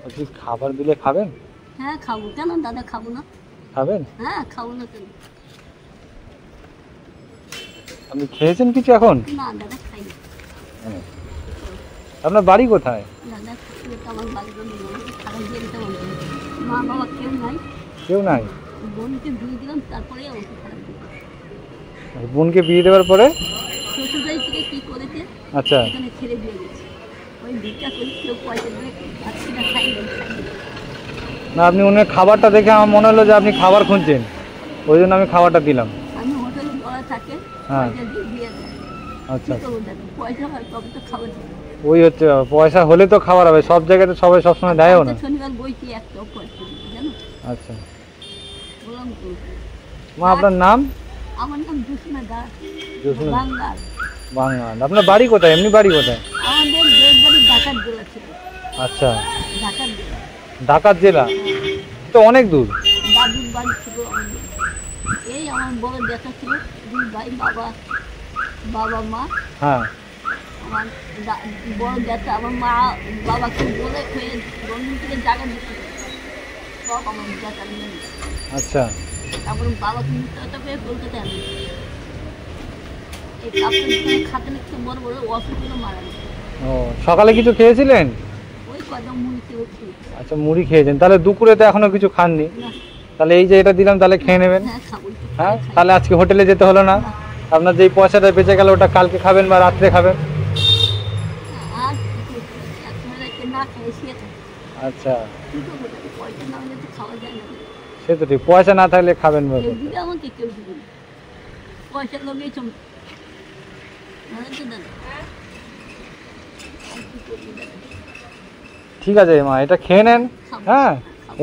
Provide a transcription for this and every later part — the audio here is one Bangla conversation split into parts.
বলছি খাবার দিলে খাবেন? হ্যাঁ খাবো, কেন দাদা খাবো না? খাবেন? হ্যাঁ খাবো না কেন? আপনি খেয়েছেন কিছু এখন? না দাদা খাই না। আপনার বাড়ি কোথায়? দাদা থাকলে তো আমার বাড়ির খারাপ দিয়ে দিতে বলতো, মা বাবা কেউ নাই। কেউ নাই? বোনকে বিয়ে দিলাম, তারপরে আমাকে খারাপ দিল। বোনকে বিয়ে দেওয়ার পরে শ্বশুরবাড়ি থেকে কি করেছে, আচ্ছা এখানে ছেড়ে দিয়ে গেছে। ওই ভিক্ষা করি, কেউ পয়সা দিয়ে আজকে না খাই না। না, আপনি ওনার খাবারটা দেখে আমার মনে হলো যে আপনি খাবার খুঁজছেন, ওই জন্য আমি খাবারটা দিলাম। আমি হোটেলে বলা থাকে, হ্যাঁ। পয়সা দিয়ে দিয়ে দেয়। আচ্ছা, কি করবো দাদা, পয়সা হয় তবে তো খাবার দেবে। ওই হচ্ছে ব্যাপার। পয়সা হলে তো খাবার হবে, সব জায়গাতে সবাই সবসময় দেয়ও না। শনিবার বইটি একটাও পয়সা দিবে জানো। আচ্ছা বললাম তো, মা, আপনার নাম? আমার নাম জুসনা দাস, জুসনা বাঙ্গাল। বাঙাল। আপনার বাড়ি কোথায়? এমনি বাড়ি কোথায়? আমাদের দেশ বাড়ি ঢাকার জেলা ছিল। আচ্ছা, ঢাকার জেলা, ঢাকার জেলা তো অনেক দূর। দাদুর বাড়ি ছিল আমাদের। এই আমার বড় দেখা ছিল, দুই ভাই, বাবা বাবা মা। হ্যাঁ আমার বড় দেখা, আমার মা বাবাকে বলে হয়ে লন্ডন থেকে জায়গা দিচ্ছে সব আমার দেখা নিয়ে নিচ্ছে। আচ্ছা, তারপরে বাবাকে মুক্ত পেয়ে কলকাতায় আনি। এই কাপড় খাতে লিখতে বড় বড় অসুখগুলো মারা গেছে। ও, সকালে কিছু খেয়েছিলেন? ওই কদম মুড়ি খেয়েছি। আচ্ছা, মুড়ি খেয়েছেন, তাহলে দুপুরে তো এখনো কিছু খাননি। না, তাহলে এই যে এটা দিলাম, তাহলে খেয়ে নেবেন। হ্যাঁ খাবো একটু, হ্যাঁ, খাই। তাহলে আজকে হোটেলে যেতে হলো না। না, আপনার যেই পয়সাটা বেঁচে গেল ওটা কালকে খাবেন বা রাত্রে খাবেন। আর কি করবো, এখন রাতে না খেয়ে শুয়ে থাকি। আচ্ছা, কি করবো দাদা, পয়সা না হলে তো খাওয়া যায় না। সে তো ঠিক, পয়সা না থাকলে খাবেন কেউ ব্যাপার। দিবে আমাকে, কেউ দিবে না। পয়সা লোভেই চমকে তো দাদা। আর কি করবো দাদা, ঠিক আছে মা, এটা খেয়ে নেন। খাবো। হ্যাঁ,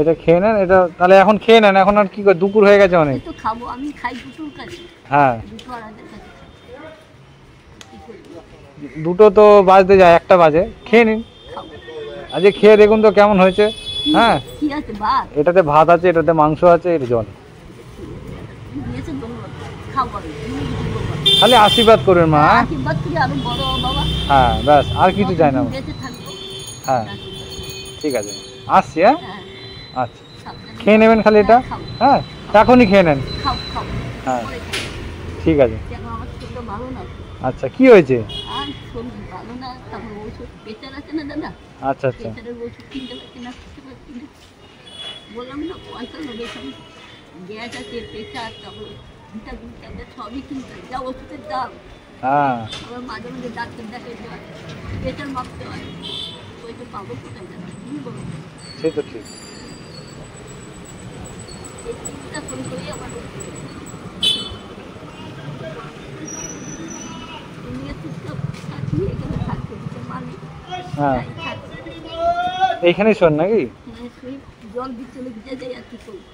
এটা খেয়ে নেন, এটা তাহলে এখন খেয়ে নেন। এখন আর কি দুপুর হয়ে গেছে অনেক। এই তো খাবো, আমি খাই দুটোর কাছে, হ্যাঁ, দুটো আড়াইটার কাছে খাই। কি করবো, দুটো তো বাজতে যায়, একটা বাজে, খেয়ে নিন। খাবো। আজকে খেয়ে দেখুন তো কেমন হয়েছে। হ্যাঁ, কি আছে ভাত এটাতে ভাত আছে, এটাতে মাংস আছে, এটা জল। দিয়েছে, ধন্যবাদ। খাবো আমি, তুমি কিছু বলবো না। খালি আশীর্বাদ করবেন মা। আশীর্বাদ করি আরো বড় হও বাবা। হ্যাঁ, ব্যাস, আর কিছু চাই না। বেঁচে থাকবো। হ্যাঁ, আশীর্বাদ করি। ঠিক আছে, আসছি। হ্যাঁ, হ্যাঁ, আচ্ছা, সাবধানে। খেয়ে নেবেন খালি এটা। খাবো, হ্যাঁ, এখনই খেয়ে নেন। খাবো। হ্যাঁ, পরে খাবো। ঠিক আছে। কেন আমার শরীরটা ভালো না তো। আচ্ছা, কি হয়েছে? আর শরীর ভালো না, তারপর ওষুধ প্রেশার আছে না দাদা, আচ্ছা আচ্ছা, প্রেশারের ওষুধ কিনতে পারছি না, খেতে পারছি না। বললাম না পয়সা লোভে সব গ্যাস আছে, প্রেশার, তারপর ভিটামিন ট্যাবলেট সবই কিনতে হয়, যা ওষুধের দাম। হ্যাঁ, আবার মাঝে মাঝে ডাক্তার দেখাইতে হয়, প্রেশার মাপতে হয়। ওইটা পাবো কোথায় দাদা, তুমি বলো। সে তো ঠিক। এই চিন্তা করে করেই আমার নিয়ে চুপচাপ থাকি, এখানে থাকতে দিতে মানে হ্যাঁ, তাই থাকছি। এইখানেই শোন নাকি? শুই, জল বিচলে ভিজে যাই আর কি করবো।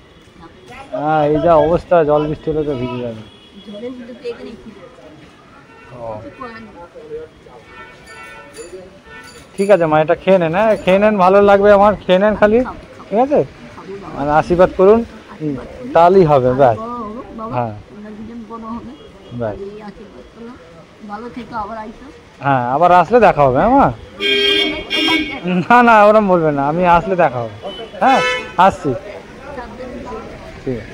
হ্যাঁ, এই যা অবস্থা, জল বৃষ্টি হলে তো ভিজে যাবে। ঝড়ের মধ্যে তো এখানেই ফিরে ও, কিছু করার নেই। ঠিক আছে মা, এটা খেয়ে নেন। হ্যাঁ, খেয়ে নেন, ভালো লাগবে আমার। খেয়ে নেন খালি, খাবো, ঠিক আছে? খাবো বাবা। আর আশীর্বাদ করুন, আশীর্বাদ করি। তাহলেই হবে। ব্যাস, বড় হবো বাবা, হ্যাঁ। তোমরা দুজন বড় হবে। ব্যাস। এই আশীর্বাদ করলাম, ভালো থেকো, আবার আইসো। হ্যাঁ, আবার আসলে দেখা হবে। হ্যাঁ মা, না না, ওরম বলবেন না, আমি আসলে দেখা হবে। হ্যাঁ, আসছি। সাবধানে যেও। ঠিক আছে।